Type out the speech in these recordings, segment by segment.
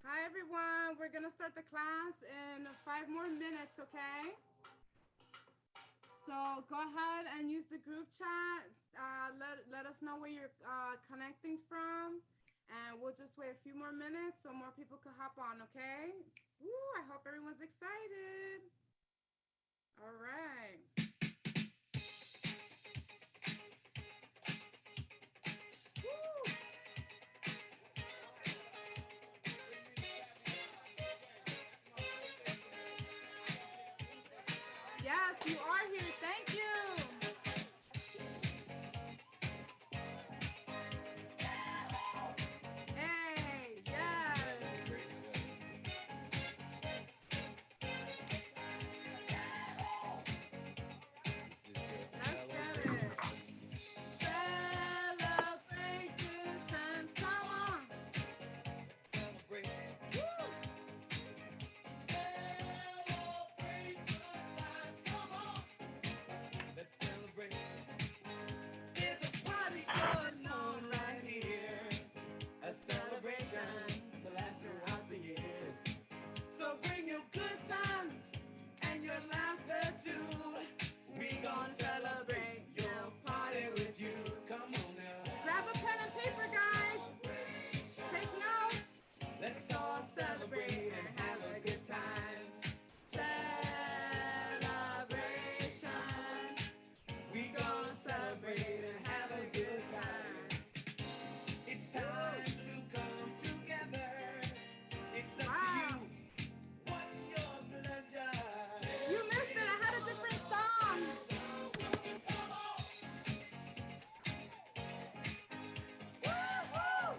Hi everyone, we're gonna start the class in 5 more minutes, okay? So go ahead and use the group chat. Let us know where you're connecting from, and we'll just wait a few more minutes so more people can hop on, okay? Woo, I hope everyone's excited. All right. Woo. Yes, you are here. Thank you. Hey, yes. Let's get it. Celebrate good times. Come on. Celebrate. Woo. Celebrate good times. Come on. Let's celebrate. There's a party going on right here. A celebration to last throughout the years. So bring your good times and your laughter too. We gon' celebrate your party with you. Come on now. Grab a pen and paper, guys. Take notes. Let's all celebrate and have a good time. Celebration. We gon' celebrate and have a good time. It's time to come together. It's up to you. What's your pleasure? You missed it. I had a different song. Woo-hoo.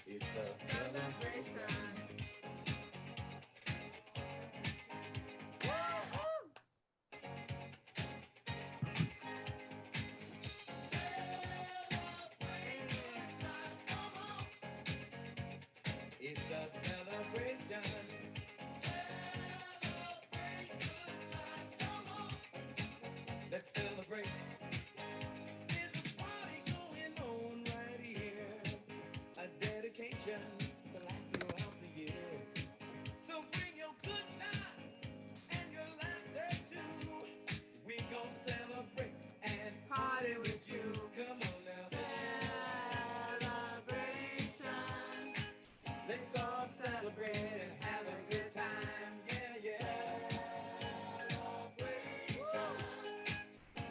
It's a Celebration. Woo-hoo. It's a celebration. Let's celebrate. There's a party going on right here. A dedication to last throughout the years. So bring your good times and your laughter too. We gon' celebrate and party with you. Come on now. Celebration. Let's all celebrate and have a good time. Yeah, yeah. Celebration.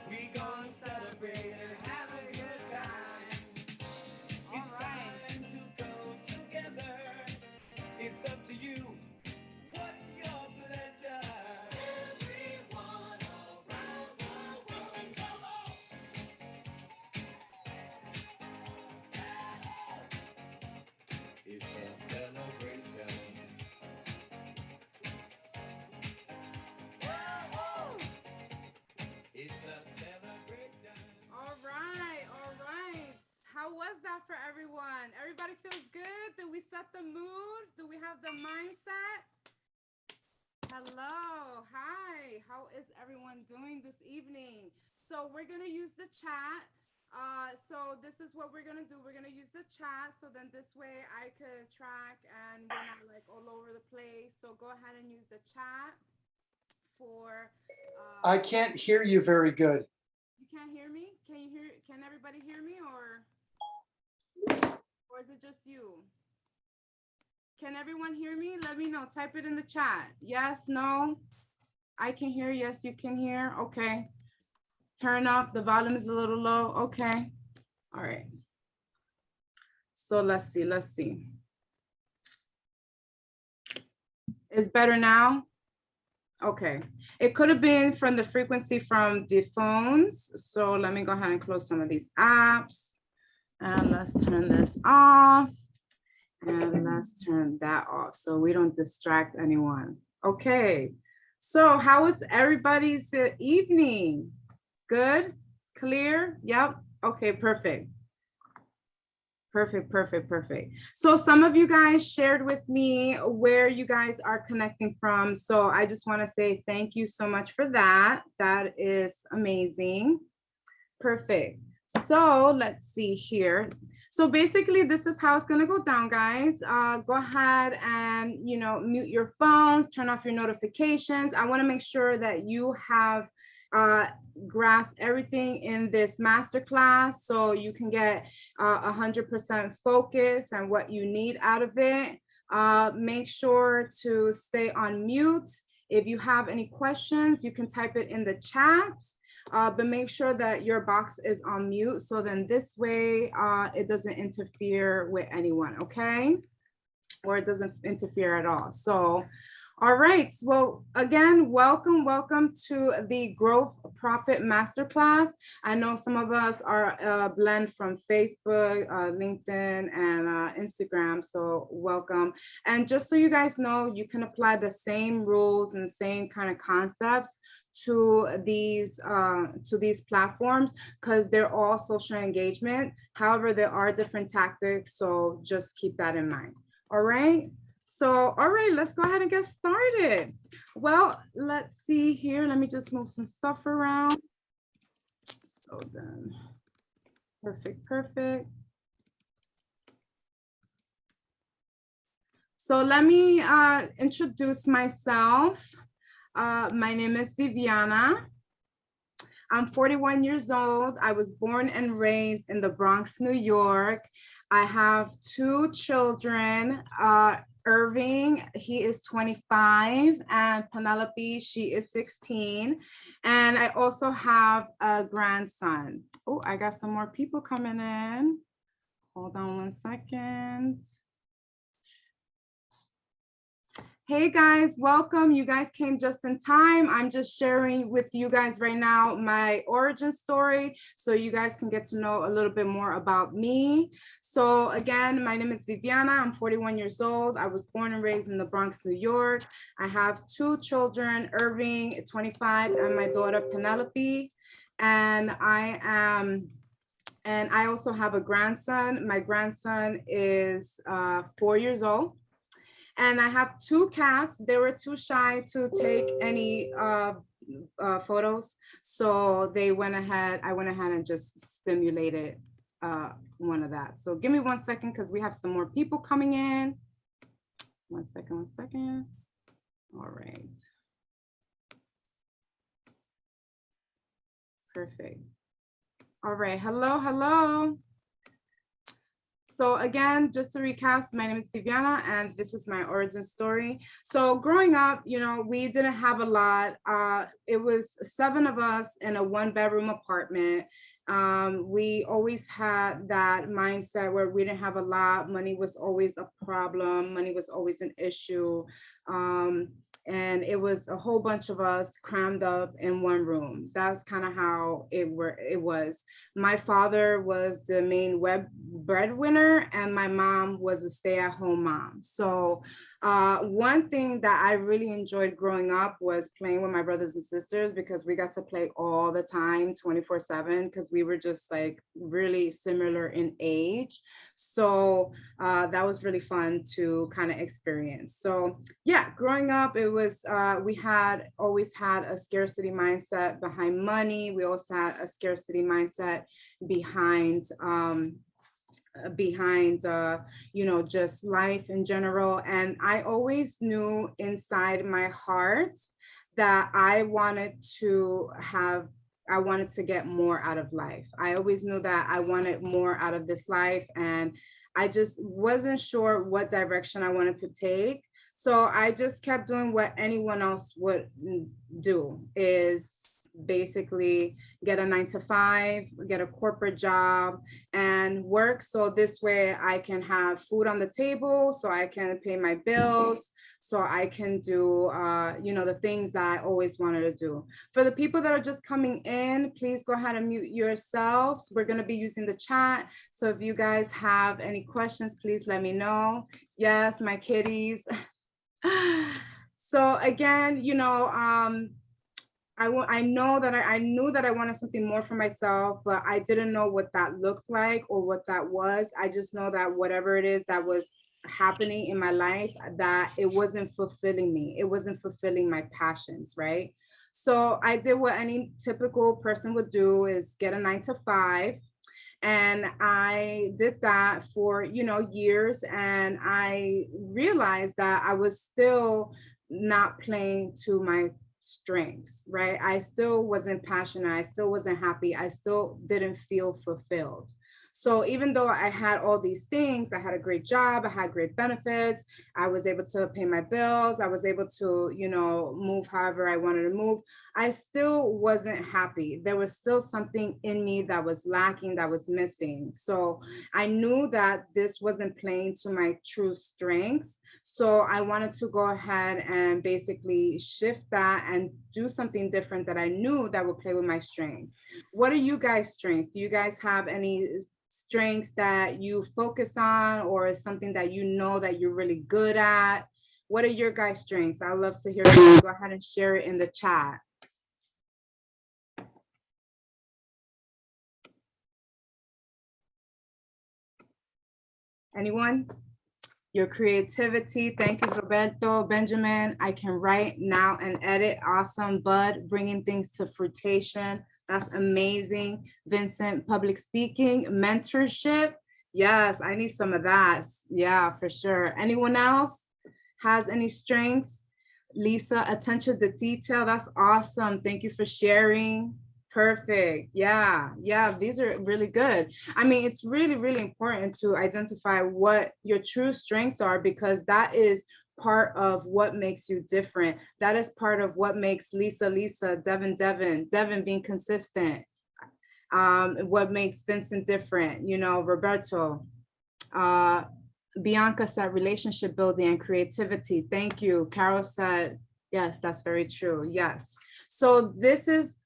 We gon' celebrate and have a good time. It's time to come together. It's up to you. What's your pleasure? Everyone around the world, come on. It's a celebration. Woo-hoo! It's a celebration. All right, all right. How was that for everyone? Everybody feels good? Did we set the mood? Do we have the mindset? Hello, hi. How is everyone doing this evening? So we're gonna use the chat. So this is what we're gonna do. We're gonna use the chat, so then this way I could track and we're not like all over the place. So go ahead and use the chat for. I can't hear you very good. You can't hear me? Can you hear? Can everybody hear me, or is it just you? Can everyone hear me? Let me know. Type it in the chat. Yes, no. I can hear. Yes, you can hear. Okay. Turn up. The volume is a little low. Okay. All right. So let's see. Let's see. It's better now? Okay. It could have been from the frequency from the phones. So let me go ahead and close some of these apps. And let's turn this off. And let's turn that off so we don't distract anyone. Okay. So how was everybody's evening? Good? Clear? Yep. Okay, perfect. Perfect, perfect, perfect. So some of you guys shared with me where you guys are connecting from. So I just want to say thank you so much for that. That is amazing. Perfect. So let's see here. So basically this is how it's going to go down, guys. Go ahead and, mute your phones, turn off your notifications. I want to make sure that you have grasp everything in this masterclass so you can get 100% focus and what you need out of it. Make sure to stay on mute. If you have any questions, you can type it in the chat, but make sure that your box is on mute so then this way it doesn't interfere with anyone, okay? Or it doesn't interfere at all. So all right, well, again, welcome to the Growth Profit Masterclass. I know some of us are blend from Facebook, LinkedIn, and Instagram, so welcome. And just so you guys know, you can apply the same rules and the same kind of concepts to these platforms because they're all social engagement. However, there are different tactics, so just keep that in mind. All right. So, all right, let's go ahead and get started. Well, let's see here. Let me just move some stuff around. So then, perfect, perfect. So let me introduce myself. My name is Viviana. I'm 41 years old. I was born and raised in the Bronx, New York. I have 2 children. Irving, he is 25, and Penelope, she is 16. And I also have a grandson. Oh, I got some more people coming in. Hold on one second. Hey guys, welcome. You guys came just in time. I'm just sharing with you guys right now my origin story so you guys can get to know a little bit more about me. So again, my name is Viviana. I'm 41 years old. I was born and raised in the Bronx, New York. I have 2 children, Irving, 25, and my daughter, Penelope. And I also have a grandson. My grandson is 4 years old. And I have 2 cats. They were too shy to take any photos. So I went ahead and just stimulated one of that. So give me 1 second because we have some more people coming in. 1 second, 1 second. All right. Perfect. All right, hello, hello. So again, just to recap, my name is Viviana and this is my origin story. So growing up, we didn't have a lot. It was 7 of us in a 1-bedroom apartment. We always had that mindset where we didn't have a lot. Money was always a problem. Money was always an issue. And it was a whole bunch of us crammed up in one room. That's kind of how it was. My father was the main breadwinner and my mom was a stay-at-home mom. So one thing that I really enjoyed growing up was playing with my brothers and sisters because we got to play all the time, 24/7, because we were just like really similar in age. So that was really fun to kind of experience. So yeah, growing up, it was, we had always had a scarcity mindset behind money. We also had a scarcity mindset behind just life in general. And I always knew inside my heart that I wanted to get more out of life. I always knew that I wanted more out of this life, and I just wasn't sure what direction I wanted to take. So I just kept doing what anyone else would do, is basically get a 9 to 5, get a corporate job and work. So this way I can have food on the table, so I can pay my bills, so I can do, the things that I always wanted to do. For the people that are just coming in, please go ahead and mute yourselves. We're going to be using the chat. So if you guys have any questions, please let me know. Yes, my kitties. So again, I know that I knew that I wanted something more for myself, but I didn't know what that looked like or what that was. I just know that whatever it is that was happening in my life, that it wasn't fulfilling me. It wasn't fulfilling my passions, right? So I did what any typical person would do, is get a 9 to 5. And I did that for, years. And I realized that I was still not playing to my strengths, right? I still wasn't passionate. I still wasn't happy. I still didn't feel fulfilled. So even though I had all these things, I had a great job, I had great benefits, I was able to pay my bills, I was able to, move however I wanted to move, I still wasn't happy. There was still something in me that was lacking, that was missing. So I knew that this wasn't playing to my true strengths. So I wanted to go ahead and basically shift that and do something different that I knew that would play with my strengths. What are you guys' strengths? Do you guys have any strengths that you focus on, or something that that you're really good at? What are your guys' strengths? I'd love to hear you. Go ahead and share it in the chat. Anyone? Your creativity. Thank you, Roberto. Benjamin, I can write now and edit. Awesome. Bud, bringing things to fruition. That's amazing. Vincent, public speaking, mentorship. Yes, I need some of that. Yeah, for sure. Anyone else has any strengths? Lisa, attention to detail. That's awesome. Thank you for sharing. Perfect. Yeah. These are really good. I mean, it's really, really important to identify what your true strengths are, because that is part of what makes you different. That is part of what makes Lisa, Devin being consistent. What makes Vincent different, Roberto. Bianca said relationship building and creativity. Thank you. Carol said, yes, that's very true. Yes. So this is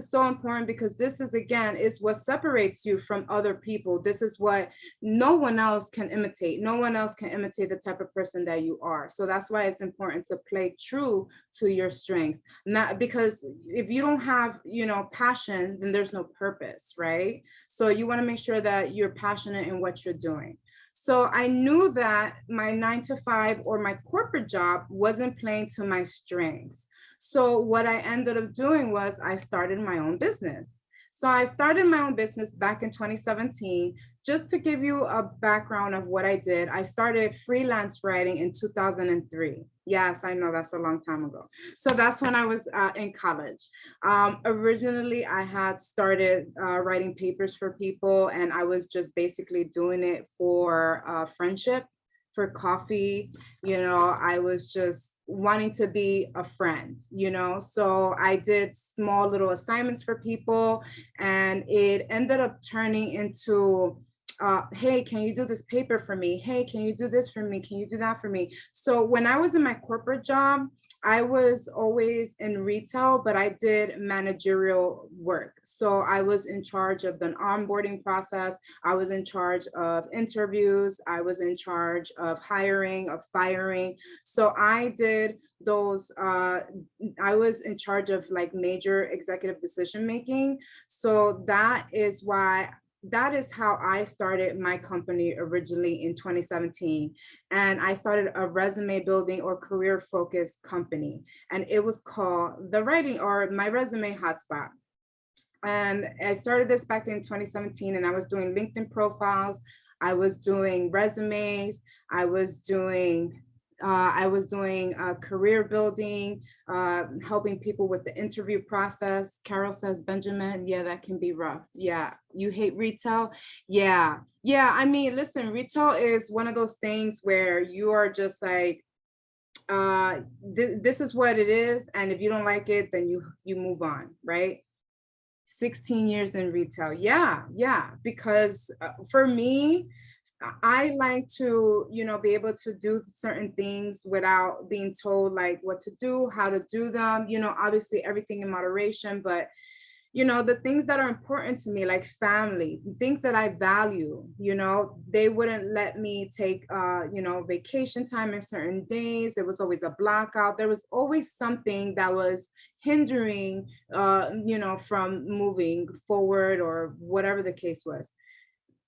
so important, because this is, again, is what separates you from other people. This is what no one else can imitate. No one else can imitate the type of person that you are. So that's why it's important to play true to your strengths. Not because if you don't have, passion, then there's no purpose, right? So you want to make sure that you're passionate in what you're doing. So I knew that my 9 to 5 or my corporate job wasn't playing to my strengths. So what I ended up doing was I started my own business. So I started my own business back in 2017. Just to give you a background of what I did, I started freelance writing in 2003. Yes, I know that's a long time ago. So that's when I was in college. Originally, I had started writing papers for people, and I was just basically doing it for friendship, for coffee. I was just wanting to be a friend, so I did small little assignments for people, and it ended up turning into hey, can you do this paper for me? Hey, can you do this for me? Can you do that for me? So when I was in my corporate job, I was always in retail, but I did managerial work. So I was in charge of the onboarding process. I was in charge of interviews. I was in charge of hiring, of firing. So I did those, I was in charge of like major executive decision making. So that is how I started my company originally in 2017. And I started a resume building or career focused company. And it was called My Resume Hotspot. And I started this back in 2017, and I was doing LinkedIn profiles. I was doing resumes. I was doing career building, helping people with the interview process. Carol says, Benjamin, yeah, that can be rough. Yeah. You hate retail? Yeah. I mean, listen, retail is one of those things where you are just like, this is what it is, and if you don't like it, then you move on, right? 16 years in retail. Yeah, because for me, I like to, be able to do certain things without being told like what to do, how to do them, obviously everything in moderation, but the things that are important to me, like family, things that I value, they wouldn't let me take, vacation time in certain days. There was always a blackout. There was always something that was hindering, from moving forward or whatever the case was.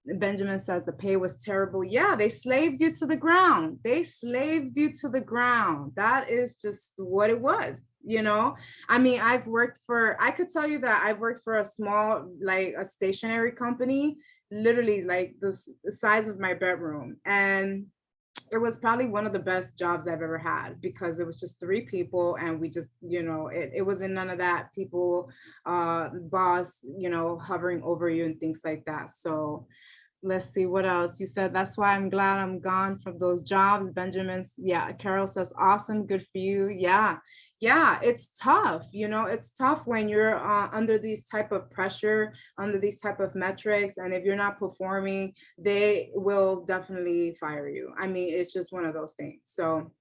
Benjamin says the pay was terrible. Yeah, they slaved you to the ground. They slaved you to the ground. That is just what it was, I mean, I could tell you that I've worked for a small, like a stationery company, literally like the size of my bedroom. And it was probably one of the best jobs I've ever had, because it was just 3 people, and we just, it wasn't none of that people, boss, hovering over you and things like that. So let's see what else you said. That's why I'm glad I'm gone from those jobs. Benjamin's, yeah. Carol says, awesome, good for you. Yeah, it's tough. It's tough when you're under these type of pressure, under these type of metrics, and if you're not performing, they will definitely fire you. I mean, it's just one of those things. So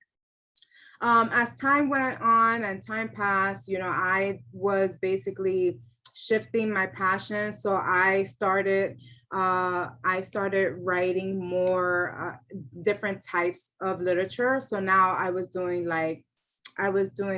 as time went on and time passed, I was basically shifting my passion. So I started writing more different types of literature. So now I was doing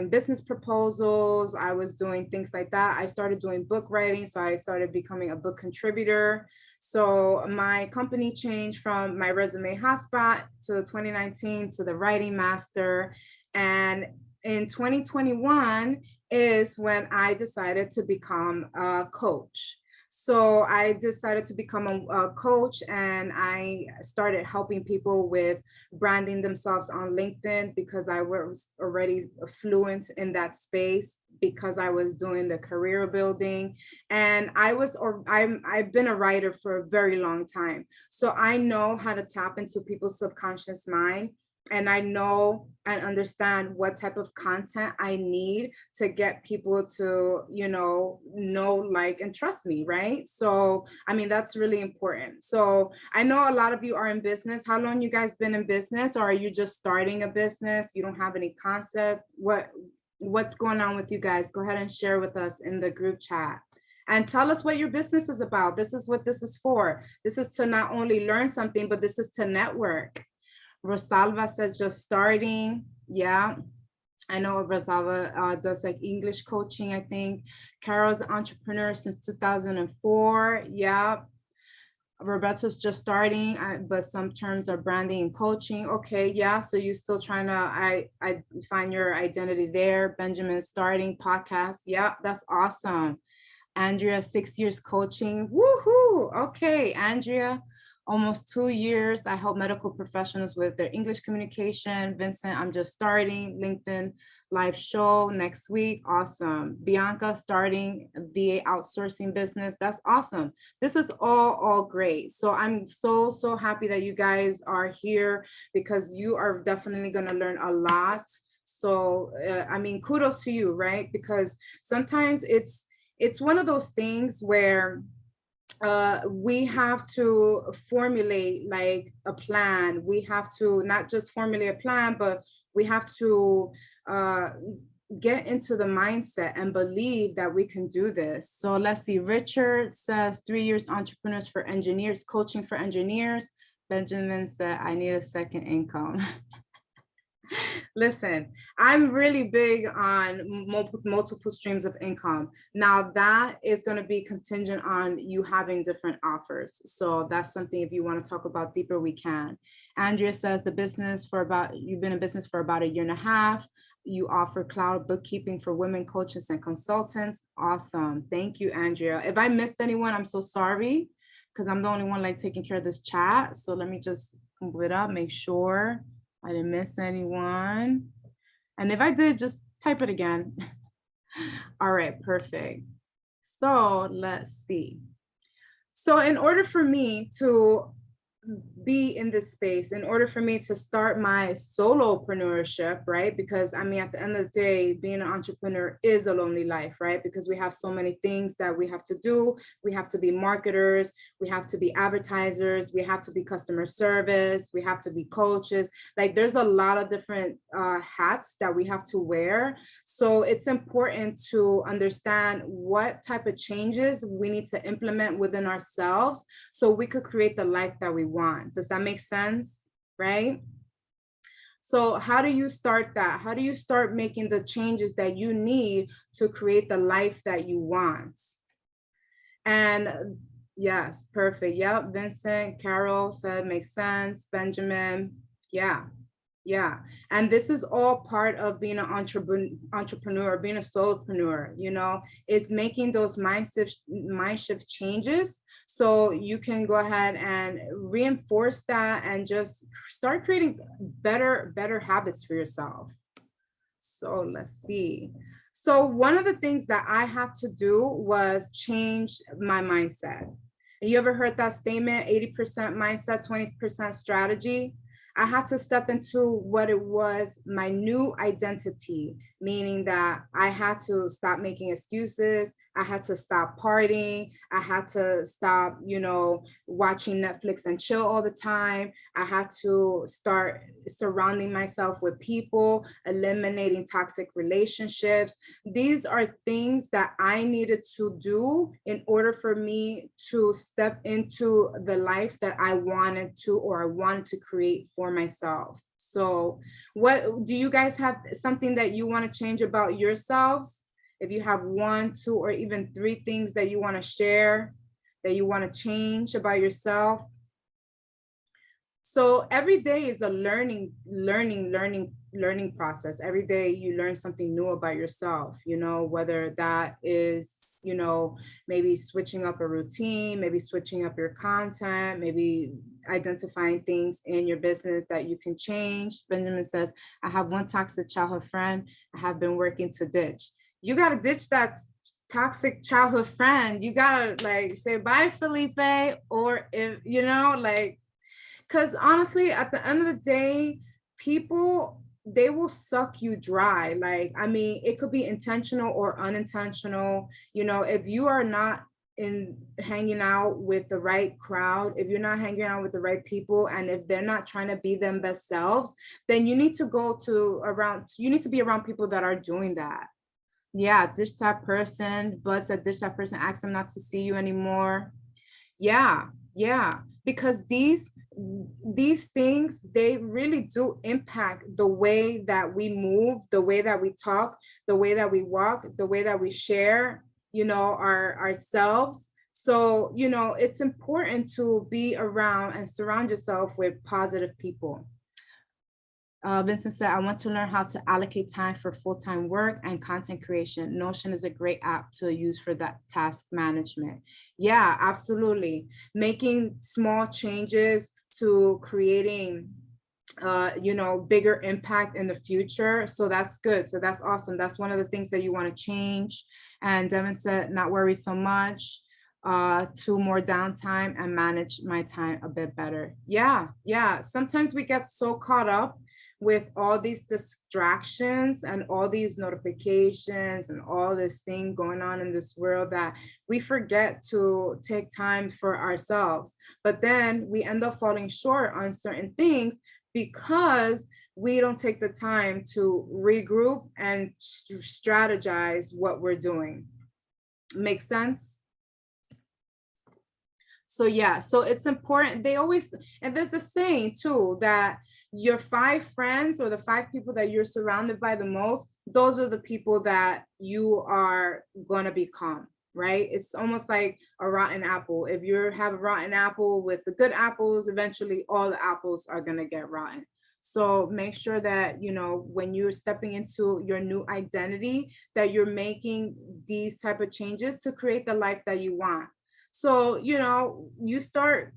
business proposals. I was doing things like that. I started doing book writing. So I started becoming a book contributor. So my company changed from my resume hotspot to 2019 to the writing master. And in 2021 is when I decided to become a coach. So I decided to become a coach, and I started helping people with branding themselves on LinkedIn, because I was already fluent in that space, because I was doing the career building, and I've been a writer for a very long time. So I know how to tap into people's subconscious mind. And I know and understand what type of content I need to get people to, know, like, and trust me, right? So, I mean, that's really important. So I know a lot of you are in business. How long you guys been in business? Or are you just starting a business? You don't have any concept? What's going on with you guys? Go ahead and share with us in the group chat. And tell us what your business is about. This is what this is for. This is to not only learn something, but this is to network. Rosalva said just starting. Yeah, I know Rosalva does like English coaching, I think. Carol's an entrepreneur since 2004. Yeah. Roberto's just starting, but some terms are branding and coaching. Okay, yeah. So you're still trying to, I find your identity there. Benjamin starting podcast. Yeah, that's awesome. Andrea, 6 years coaching. Woohoo! Okay, Andrea. Almost 2 years. I help medical professionals with their English communication. Vincent, I'm just starting. LinkedIn live show next week. Awesome. Bianca, starting VA outsourcing business. That's awesome. This is all great. So I'm so happy that you guys are here, because you are definitely going to learn a lot. So, I mean, kudos to you, right? Because sometimes it's one of those things where we have to formulate like a plan. We have to not just formulate a plan, but we have to get into the mindset and believe that we can do this. So let's see. Richard says 3 years entrepreneurs for engineers, coaching for engineers. Benjamin said, I need a second income. Listen, I'm really big on multiple streams of income. Now that is going to be contingent on you having different offers. So that's something, if you want to talk about deeper, we can. Andrea says you've been in business for about 1.5 years. You offer cloud bookkeeping for women coaches and consultants. Awesome. Thank you, Andrea. If I missed anyone, I'm so sorry, because I'm the only one like taking care of this chat. So let me just move it up, make sure I didn't miss anyone. And if I did, just type it again. All right, perfect. So let's see. So in order for me to be in this space, in order for me to start my solopreneurship, right? Because I mean, at the end of the day, being an entrepreneur is a lonely life, right? Because we have so many things that we have to do. We have to be marketers, we have to be advertisers, we have to be customer service, we have to be coaches. Like there's a lot of different hats that we have to wear. So it's important to understand what type of changes we need to implement within ourselves so we could create the life that we want. Does that make sense? Right? So how do you start that? How do you start making the changes that you need to create the life that you want? And yes, perfect. Yep. Vincent, Carol said makes sense. Benjamin, yeah. Yeah, and this is all part of being an entrepreneur, being a solopreneur, you know, is making those mind shift changes so you can go ahead and reinforce that and just start creating better habits for yourself. So let's see. So one of the things that I had to do was change my mindset. You ever heard that statement, 80% mindset, 20% strategy? I had to step into what it was, my new identity, meaning that I had to stop making excuses. I had to stop partying. I had to stop, you know, watching Netflix and chill all the time. I had to start surrounding myself with people, eliminating toxic relationships. These are things that I needed to do in order for me to step into the life that I wanted to, or I wanted to create for myself. So what do you guys have, something that you want to change about yourselves? If you have 1, 2, or even 3 things that you want to share, that you want to change about yourself. So every day is a learning process. Every day you learn something new about yourself, you know, whether that is, you know, maybe switching up a routine, maybe switching up your content, maybe identifying things in your business that you can change. Benjamin says, I have one toxic childhood friend I have been working to ditch. You got to ditch that toxic childhood friend. You got to like say bye, Felipe, or if, you know, like, because honestly, at the end of the day, people, they will suck you dry. Like, I mean, it could be intentional or unintentional. You know, if you are not hanging out with the right crowd, if you're not hanging out with the right people, and if they're not trying to be them best selves, then you need to you need to be around people that are doing that. Yeah, ditch that person. Bud said ditch that person, ask them not to see you anymore. Yeah, because these things, they really do impact the way that we move, the way that we talk, the way that we walk, the way that we share, you know, ourselves. So, you know, it's important to be around and surround yourself with positive people. Vincent said, I want to learn how to allocate time for full-time work and content creation. Notion is a great app to use for that task management. Yeah, absolutely. Making small changes to creating, you know, bigger impact in the future. So that's good. So that's awesome. That's one of the things that you want to change. And Devin said, not worry so much. 2 more downtime and manage my time a bit better. Yeah. Sometimes we get so caught up with all these distractions and all these notifications and all this thing going on in this world that we forget to take time for ourselves. But then we end up falling short on certain things because we don't take the time to regroup and strategize what we're doing. Make sense? So yeah, so it's important. They always, and there's the saying too, that your 5 friends or the 5 people that you're surrounded by the most, those are the people that you are going to become, right? It's almost like a rotten apple. If you have a rotten apple with the good apples, eventually all the apples are going to get rotten. So make sure that, you know, when you're stepping into your new identity, that you're making these type of changes to create the life that you want. So, you know, you start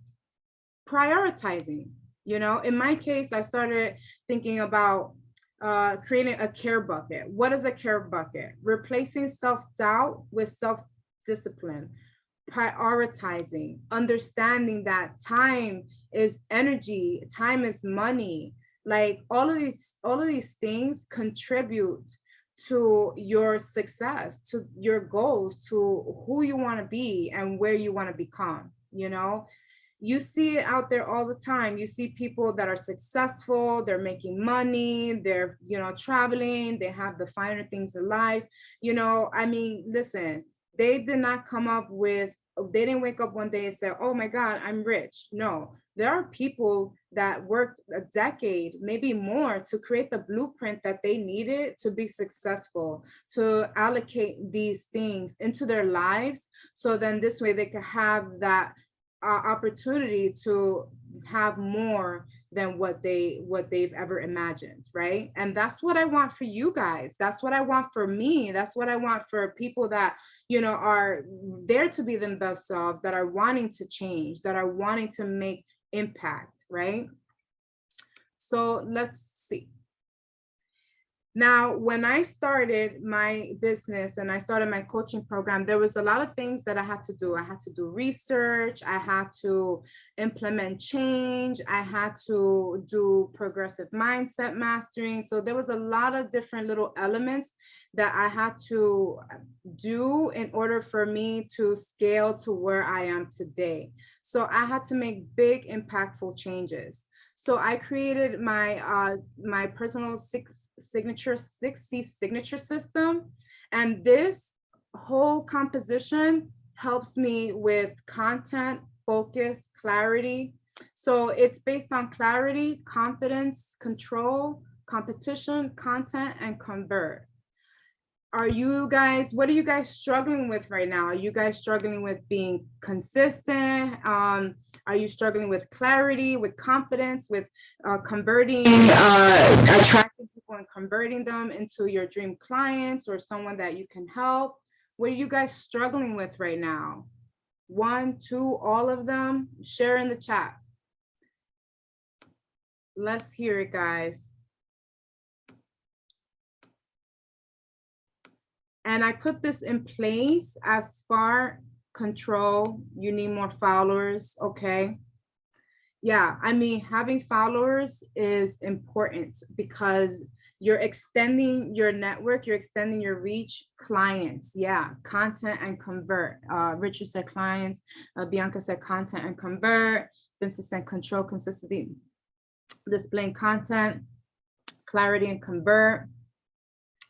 prioritizing, you know, in my case, I started thinking about creating a care bucket. What is a care bucket? Replacing self-doubt with self-discipline. prioritizing, understanding that time is energy, time is money. Like all of these things contribute to your success, to your goals, to who you want to be and where you want to become. You know, you see it out there all the time. You see people that are successful, they're making money, they're, you know, traveling, they have the finer things in life. You know, I mean, listen, they did not come up with, they didn't wake up one day and say, oh my God, I'm rich. No, there are people that worked a decade, maybe more, to create the blueprint that they needed to be successful, to allocate these things into their lives. So then this way they could have that opportunity to have more than what they've ever imagined, right? And that's what I want for you guys. That's what I want for me. That's what I want for people that, you know, are there to be them best selves, that are wanting to change, that are wanting to make impact, right? So let's see. Now, when I started my business and I started my coaching program, there was a lot of things that I had to do. I had to do research. I had to implement change. I had to do progressive mindset mastering. So there was a lot of different little elements that I had to do in order for me to scale to where I am today. So I had to make big, impactful changes. So I created my my personal 6C signature system. And this whole composition helps me with content, focus, clarity. So it's based on clarity, confidence, control, competition, content, and convert. Are you guys, what are you guys struggling with right now? Are you guys struggling with being consistent? Are you struggling with clarity, with confidence, with converting, attracting people and converting them into your dream clients or someone that you can help? What are you guys struggling with right now? 1, 2, all of them? Share in the chat. Let's hear it, guys. And I put this in place as far control. You need more followers. Okay. Yeah. I mean, having followers is important because you're extending your network, you're extending your reach. Clients. Yeah. Content and convert. Richard said clients. Bianca said content and convert. Vincent said control, consistency, displaying content, clarity and convert.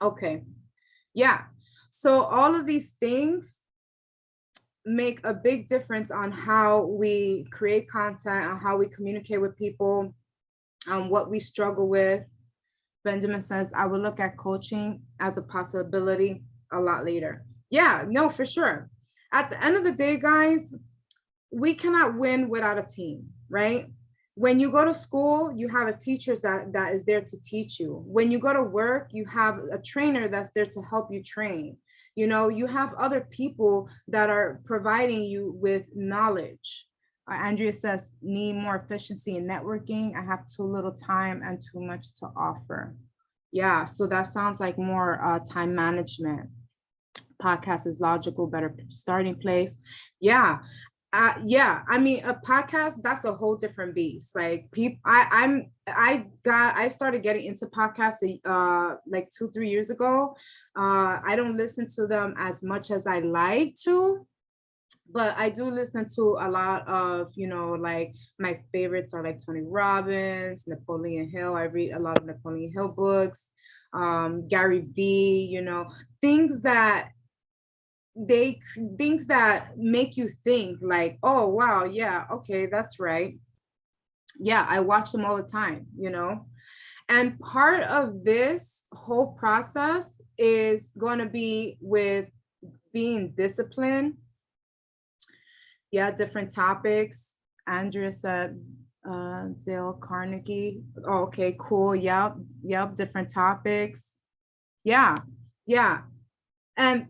Okay. Yeah. So all of these things make a big difference on how we create content, on how we communicate with people, on what we struggle with. Benjamin says, I will look at coaching as a possibility a lot later. Yeah, no, for sure. At the end of the day, guys, we cannot win without a team, right? When you go to school, you have a teacher that is there to teach you. When you go to work, you have a trainer that's there to help you train. You know, you have other people that are providing you with knowledge. Andrea says, need more efficiency in networking. I have too little time and too much to offer. Yeah, so that sounds like more time management. Podcast is logical, better starting place. Yeah. Yeah, I mean, a podcast, that's a whole different beast. Like people, I started getting into podcasts like 2-3 years ago. I don't listen to them as much as I like to, but I do listen to a lot of, you know, like my favorites are like Tony Robbins, Napoleon Hill. I read a lot of Napoleon Hill books, Gary V, you know, things that make you think like, oh wow, yeah, okay, that's right. Yeah, I watch them all the time, you know. And part of this whole process is going to be with being disciplined. Yeah, different topics. Andrea said Dale Carnegie. Oh, okay, cool. Yep, different topics. Yeah. And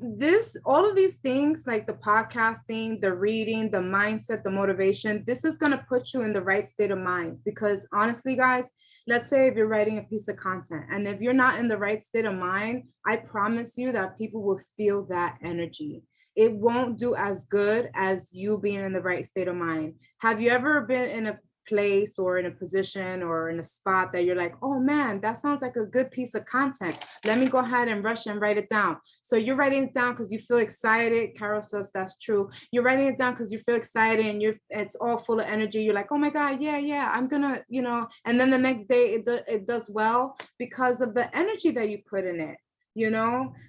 all of these things, like the podcasting, the reading, the mindset, the motivation, this is going to put you in the right state of mind. Because honestly, guys, let's say if you're writing a piece of content and if you're not in the right state of mind, I promise you that people will feel that energy. it won't do as good as you being in the right state of mind. Have you ever been in a place or in a position or in a spot that you're like, oh man, that sounds like a good piece of content. Let me go ahead and rush and write it down. So you're writing it down because you feel excited. Carol says that's true. You're writing it down because you feel excited and it's all full of energy. You're like, oh my God, yeah, I'm gonna, and then the next day it does well because of the energy that you put in it.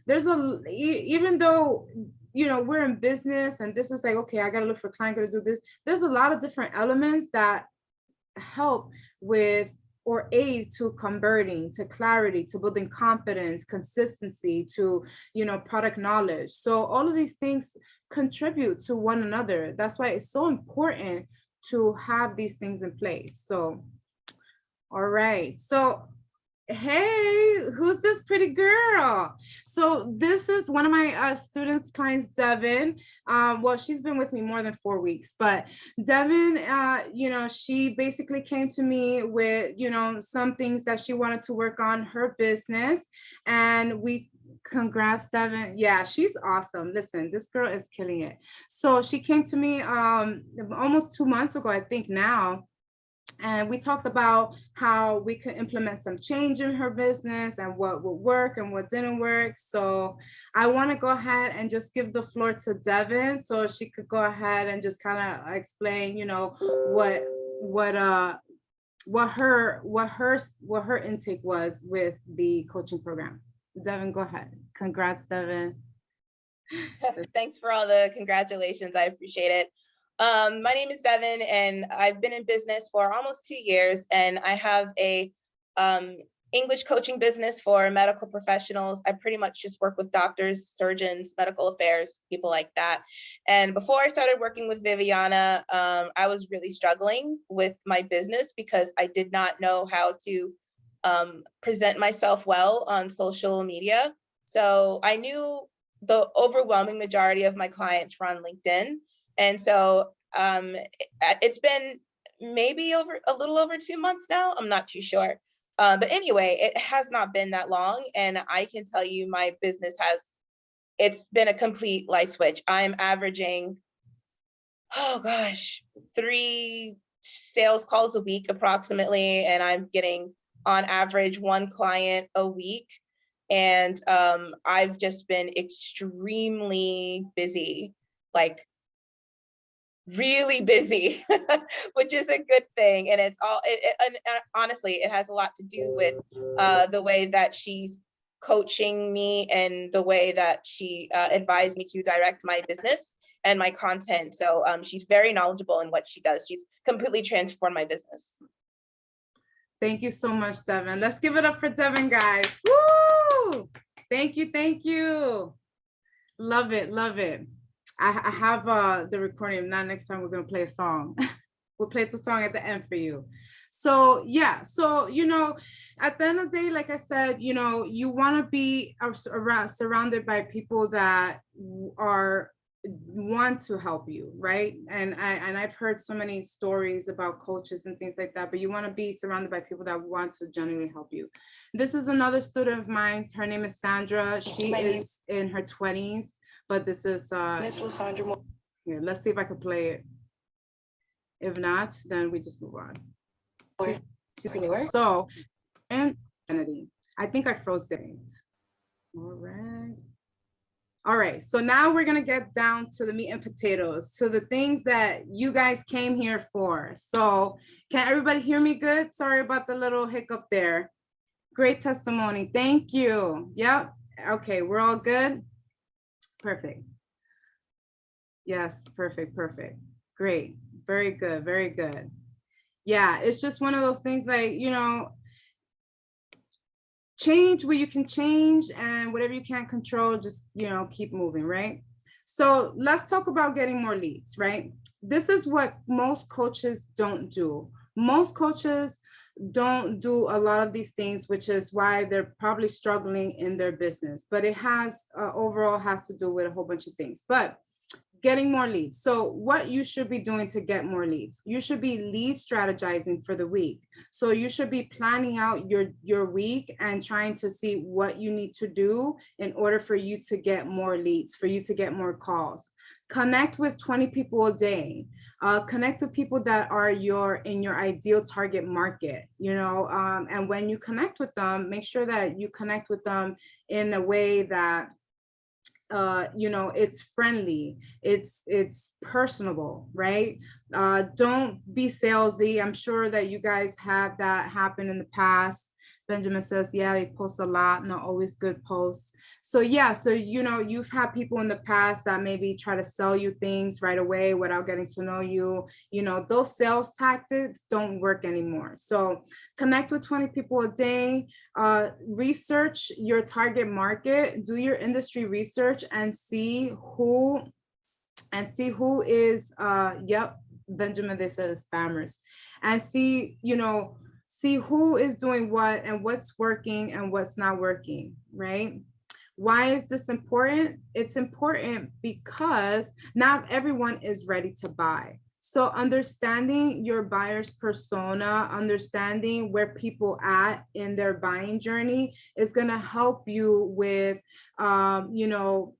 There's even though we're in business and this is like, okay, I gotta look for client, gotta do this. There's a lot of different elements that help with or aid to converting, to clarity, to building confidence, consistency, to product knowledge. So all of these things contribute to one another. That's why it's so important to have these things in place. So all right, so hey, who's this pretty girl? So this is one of my students, clients, Devin. Well, she's been with me more than 4 weeks, but Devin, she basically came to me with, some things that she wanted to work on her business. And congrats, Devin. Yeah, she's awesome. Listen, this girl is killing it. So she came to me almost 2 months ago, I think now. And we talked about how we could implement some change in her business and what would work and what didn't work. So I want to go ahead and just give the floor to Devin so she could go ahead and just kind of explain, what her intake was with the coaching program. Devin, go ahead. Congrats, Devin. Thanks for all the congratulations. I appreciate it. My name is Devin, and I've been in business for almost 2 years, and I have a English coaching business for medical professionals. I pretty much just work with doctors, surgeons, medical affairs, people like that. And before I started working with Viviana, I was really struggling with my business because I did not know how to present myself well on social media. So I knew the overwhelming majority of my clients were on LinkedIn. And so it's been maybe a little over 2 months now. I'm not too sure. But anyway, it has not been that long. And I can tell you my business it's been a complete light switch. I'm averaging, 3 sales calls a week approximately. And I'm getting on average 1 client a week. And I've just been extremely busy, like really busy, which is a good thing. And it's all, and honestly, it has a lot to do with the way that she's coaching me and the way that she advised me to direct my business and my content. So she's very knowledgeable in what she does. She's completely transformed my business. Thank you so much, Devin. Let's give it up for Devin, guys. Woo! Thank you. Love it. I have the recording. Now next time we're going to play a song. We'll play the song at the end for you. So yeah, so at the end of the day, like I said, you want to be surrounded by people that want to help you, right? And I've heard so many stories about coaches and things like that, but you want to be surrounded by people that want to genuinely help you. This is another student of mine. Her name is Sandra. She is in her 20s. But this is Miss Lysandra. Here, let's see if I can play it. If not, then we just move on. So, and identity. I think I froze things. All right. So now we're gonna get down to the meat and potatoes, to the things that you guys came here for. So, can everybody hear me good? Sorry about the little hiccup there. Great testimony. Thank you. Yep. Okay, we're all good. Perfect. Yes, perfect. Great. Very good. Yeah, it's just one of those things like, change what you can change and whatever you can't control, just, keep moving, right? So let's talk about getting more leads, right? This is what most coaches don't do. Most coaches don't do a lot of these things, which is why they're probably struggling in their business. But it has overall has to do with a whole bunch of things. But getting more leads. So what you should be doing to get more leads, you should be lead strategizing for the week. So you should be planning out your week and trying to see what you need to do in order for you to get more leads, for you to get more calls. Connect with 20 people a day. Connect with people that are in your ideal target market, you know, and when you connect with them, make sure that you connect with them in a way that you know, it's friendly, it's personable, right? Don't be salesy. I'm sure that you guys have that happen in the past. Benjamin says, yeah, he posts a lot, not always good posts. So yeah, so you know, you've had people in the past that maybe try to sell you things right away without getting to know you. You know, those sales tactics don't work anymore. So connect with 20 people a day, research your target market, do your industry research and see who is yep, Benjamin, they said spammers, and see, you know, see who is doing what and what's working and what's not working, right? Why is this important? It's important because not everyone is ready to buy. So understanding your buyer's persona, understanding where people at in their buying journey is going to help you with, you know,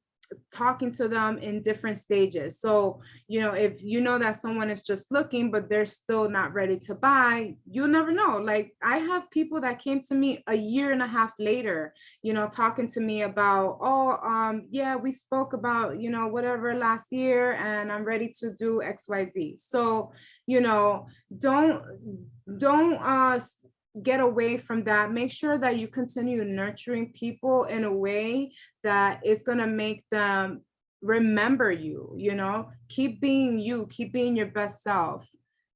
talking to them in different stages. So, you know, if you know that someone is just looking, but they're still not ready to buy, you'll never know. Like I have people that came to me a year and a half later, you know, talking to me about, oh, yeah, we spoke about, you know, whatever last year and I'm ready to do XYZ. So, you know, don't get away from that. Make sure that you continue nurturing people in a way that is going to make them remember you, you know, keep being you, keep being your best self.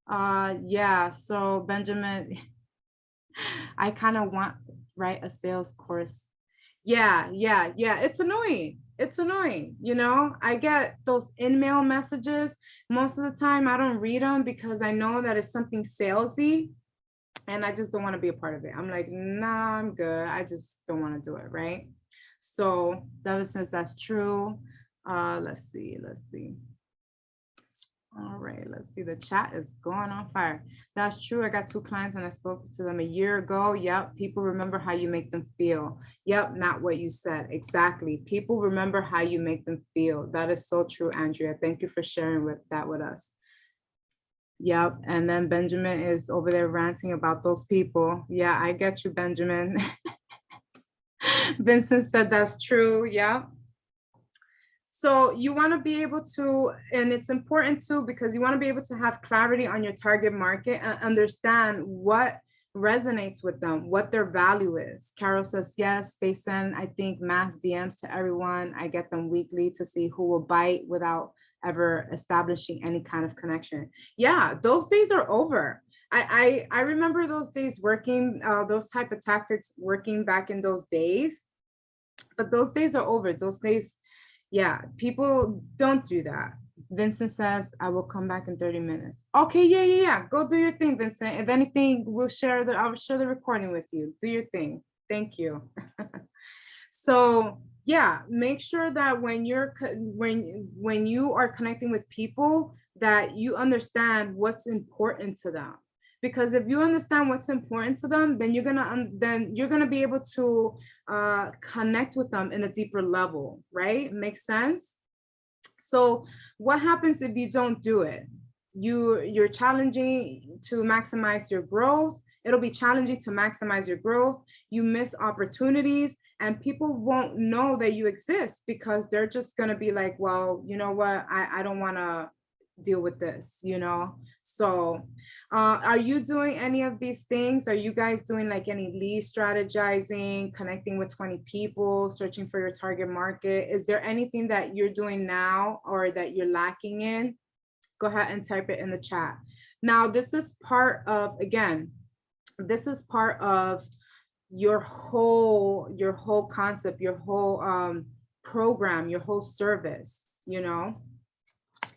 Yeah, so Benjamin, I kind of want, right, a sales course. Yeah, it's annoying. It's annoying, you know. I get those in-mail messages. Most of the time I don't read them because I know that it's something salesy and I just don't want to be a part of it. I'm like, nah, I'm good. I just don't want to do it, right? So ever since that's true, let's see. All right, let's see. The chat is going on fire. That's true. I got 2 clients and I spoke to them a year ago. Yep. People remember how you make them feel. Yep. Not what you said. Exactly. People remember how you make them feel. That is so true, Andrea. Thank you for sharing that with us. Yep. And then Benjamin is over there ranting about those people. Yeah, I get you, Benjamin. Vincent said that's true. Yeah. So you want to be able to, and it's important too, because you want to be able to have clarity on your target market and understand what resonates with them, what their value is. Carol says, yes, they send, I think, mass DMs to everyone. I get them weekly to see who will bite without ever establishing any kind of connection. Yeah, those days are over. I remember those days working, those type of tactics working back in those days, but those days are over. Those days, yeah, people don't do that. Vincent says, I will come back in 30 minutes. Okay, yeah. Go do your thing, Vincent. If anything, I'll share the recording with you. Do your thing. Thank you. So yeah, make sure that when you are connecting with people, that you understand what's important to them. Because if you understand what's important to them, then you're gonna be able to connect with them in a deeper level, right? Makes sense? So what happens if you don't do it? You're challenging to maximize your growth. It'll be challenging to maximize your growth. You miss opportunities and people won't know that you exist because they're just gonna be like, well, you know what? I don't wanna deal with this, you know? So are you doing any of these things? Are you guys doing like any lead strategizing, connecting with 20 people, searching for your target market? Is there anything that you're doing now or that you're lacking in? Go ahead and type it in the chat. Now, this is part of, again, this is part of your whole concept, your whole program, your whole service, you know?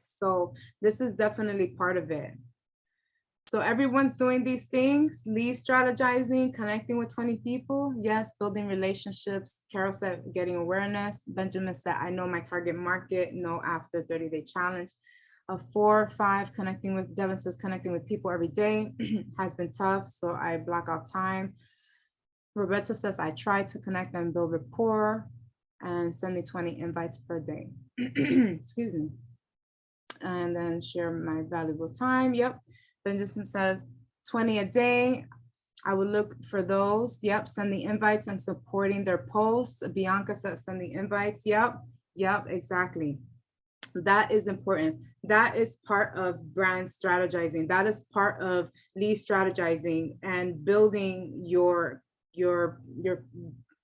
So this is definitely part of it. So everyone's doing these things, lead strategizing, connecting with 20 people. Yes, building relationships. Carol said getting awareness. Benjamin said, I know my target market. No, after 30-day challenge. 4, 5, connecting with, Devin says connecting with people every day has been tough. So I block out time. Roberta says, I try to connect and build rapport and sending 20 invites per day. Excuse me. And then share my valuable time. Yep. Benjamin says 20 a day. I would look for those. Yep. Sending invites and supporting their posts. Bianca says sending invites. Yep. Yep. Exactly. That is important. That is part of brand strategizing. That is part of lead strategizing and building your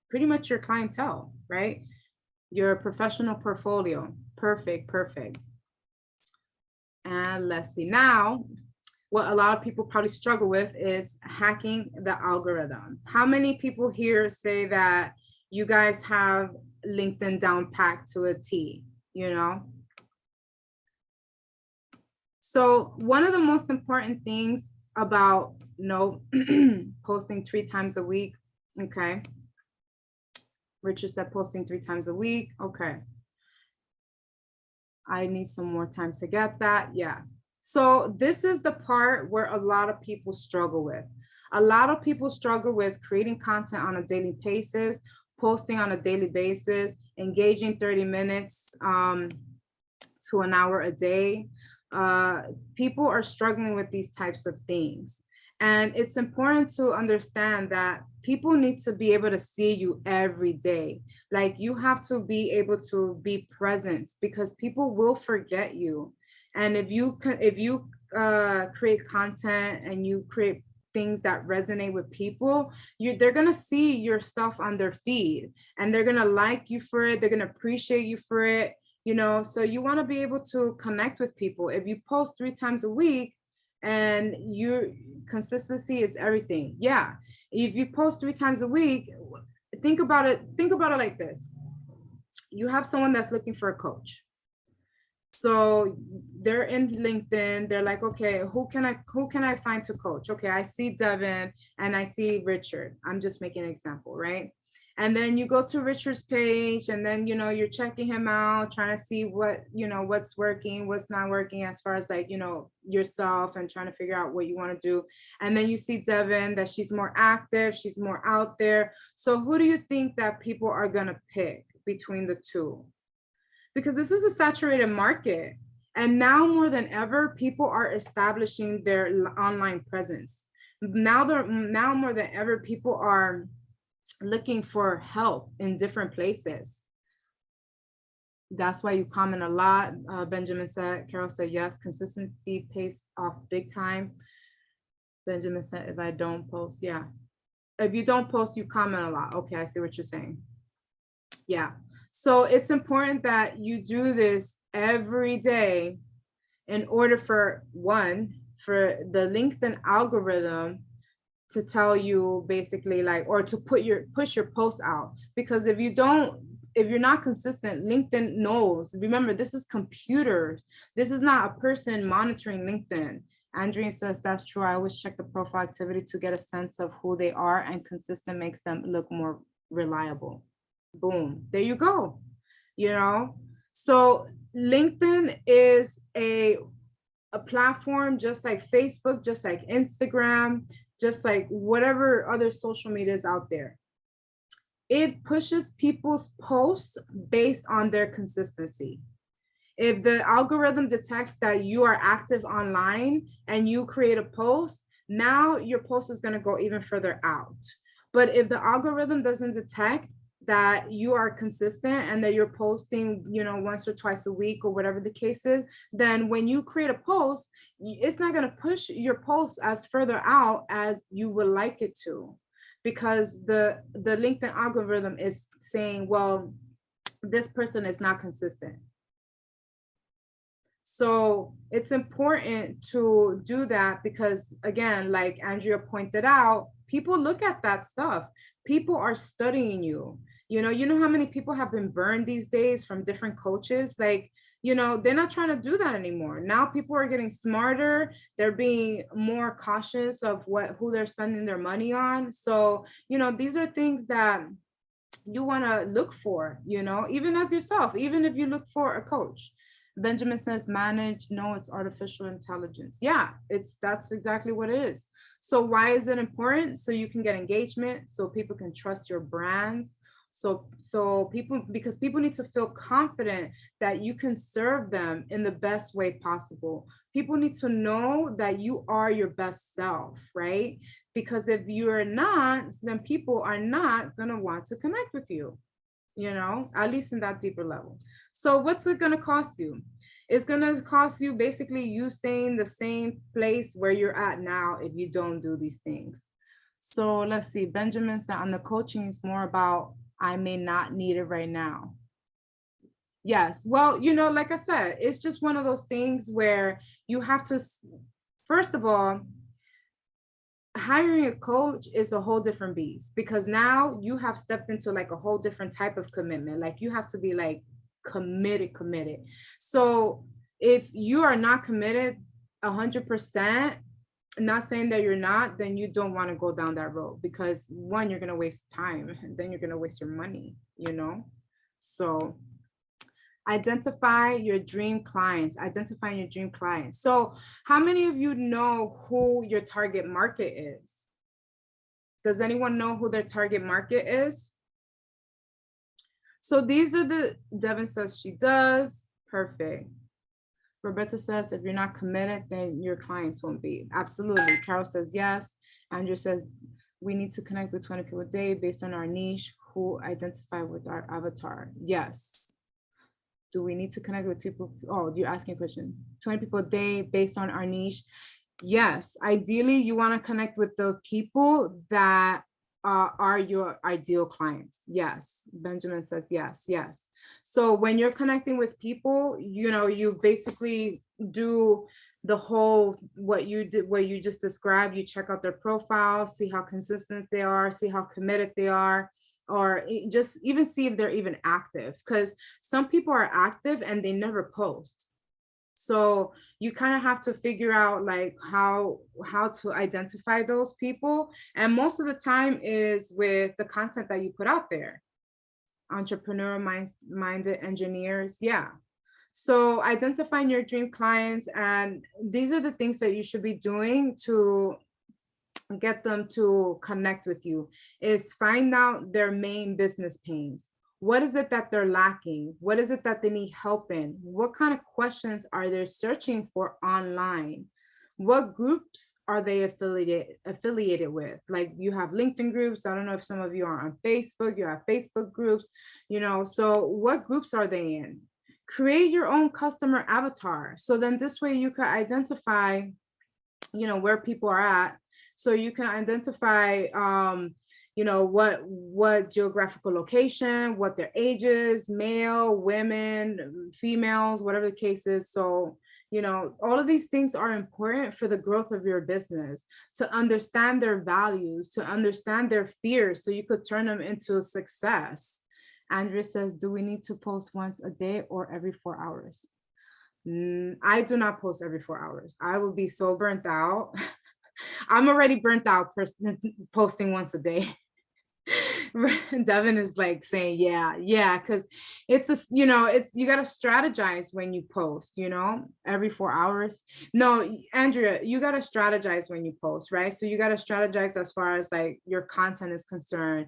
pretty much your clientele, right? Your professional portfolio. Perfect. Perfect. And let's see now. What a lot of people probably struggle with is hacking the algorithm. How many people here say that you guys have LinkedIn down packed to a T, you know? So one of the most important things about, you know, posting 3 times a week, okay? Richard said posting 3 times a week, okay. I need some more time to get that, yeah. So this is the part where a lot of people struggle with. A lot of people struggle with creating content on a daily basis, posting on a daily basis, engaging 30 minutes to an hour a day. People are struggling with these types of things. And it's important to understand that people need to be able to see you every day. Like you have to be able to be present because people will forget you. And if you create content and you create things that resonate with people, they're gonna see your stuff on their feed and they're gonna like you for it. They're gonna appreciate you for it. You know, so you want to be able to connect with people. If you post 3 times a week and your consistency is everything. Yeah. If you post 3 times a week, think about it like this. You have someone that's looking for a coach. So they're in LinkedIn. They're like, okay, who can I find to coach? Okay, I see Devin and I see Richard. I'm just making an example, right? And then you go to Richard's page and then, you know, you're checking him out, trying to see what, you know, what's working, what's not working as far as like, you know, yourself and trying to figure out what you want to do. And then you see Devin that she's more active, she's more out there. So who do you think that people are going to pick between the two? Because this is a saturated market. And now more than ever, people are establishing their online presence. Now more than ever, people are looking for help in different places. That's why you comment a lot. Benjamin said, Carol said, yes, consistency pays off big time. Benjamin said, if I don't post, yeah. If you don't post, you comment a lot. Okay, I see what you're saying. Yeah. So it's important that you do this every day in order for for the LinkedIn algorithm to tell you basically like, or to push your posts out. Because if you're not consistent, LinkedIn knows. Remember, this is computers. This is not a person monitoring LinkedIn. Andrea says that's true. I always check the profile activity to get a sense of who they are, and consistent makes them look more reliable. Boom, there you go. You know, so LinkedIn is a platform just like Facebook, just like Instagram, just like whatever other social media is out there. It pushes people's posts based on their consistency. If the algorithm detects that you are active online and you create a post, now your post is going to go even further out. But if the algorithm doesn't detect that you are consistent and that you're posting, you know, once or twice a week or whatever the case is, then when you create a post, it's not going to push your post as further out as you would like it to, because the LinkedIn algorithm is saying, well, this person is not consistent. So it's important to do that because, again, like Andrea pointed out, people look at that stuff. People are studying you. You know how many people have been burned these days from different coaches? Like, they're not trying to do that anymore. Now people are getting smarter. They're being more cautious of who they're spending their money on. So, these are things that you want to look for, even as yourself, even if you look for a coach. Benjamin says, manage, no, it's artificial intelligence. Yeah, that's exactly what it is. So why is it important? So you can get engagement, so people can trust your brands. Because people need to feel confident that you can serve them in the best way possible. People need to know that you are your best self, right? Because if you're not, then people are not going to want to connect with you, at least in that deeper level. So what's it going to cost you? It's going to cost you basically you staying the same place where you're at now if you don't do these things. So let's see. Benjamin said on the coaching is more about I may not need it right now. Yes. Well, like I said, it's just one of those things where you have to, first of all, hiring a coach is a whole different beast, because now you have stepped into like a whole different type of commitment. Like you have to be like committed. So if you are not committed 100%, not saying that you're not, then you don't want to go down that road, because one, you're going to waste time, and then you're going to waste your money, So identify your dream clients, identifying your dream clients. So how many of you know who your target market is? Does anyone know who their target market is? So these are Devin says she does. Perfect. Roberta says, if you're not committed, then your clients won't be. Absolutely. Carol says, yes. Andrew says, we need to connect with 20 people a day based on our niche who identify with our avatar. Yes. Do we need to connect with people? Oh, you're asking a question. 20 people a day based on our niche. Yes. Ideally, you want to connect with the people that are your ideal clients. Yes. Benjamin says yes. So when you're connecting with people, you basically do the whole what you just described. You check out their profile, see how consistent they are, see how committed they are, or just even see if they're even active, because some people are active and they never post. So you kind of have to figure out like how to identify those people. And most of the time is with the content that you put out there. Entrepreneur minded engineers. Yeah. So identifying your dream clients, and these are the things that you should be doing to get them to connect with you, is find out their main business pains. What is it that they're lacking? What is it that they need help in? What kind of questions are they searching for online? What groups are they affiliated with? Like you have LinkedIn groups. I don't know if some of you are on Facebook, you have Facebook groups, so what groups are they in? Create your own customer avatar. So then this way you can identify, where people are at. So you can identify, what geographical location, what their ages, male, women, females, whatever the case is. So, all of these things are important for the growth of your business, to understand their values, to understand their fears, so you could turn them into success. Andrea says, do we need to post once a day or every 4 hours? I do not post every 4 hours. I will be so burnt out. I'm already burnt out posting once a day. Devin is like saying, yeah, because it's you got to strategize when you post, every 4 hours. No, Andrea, you got to strategize when you post, right? So you got to strategize as far as like your content is concerned.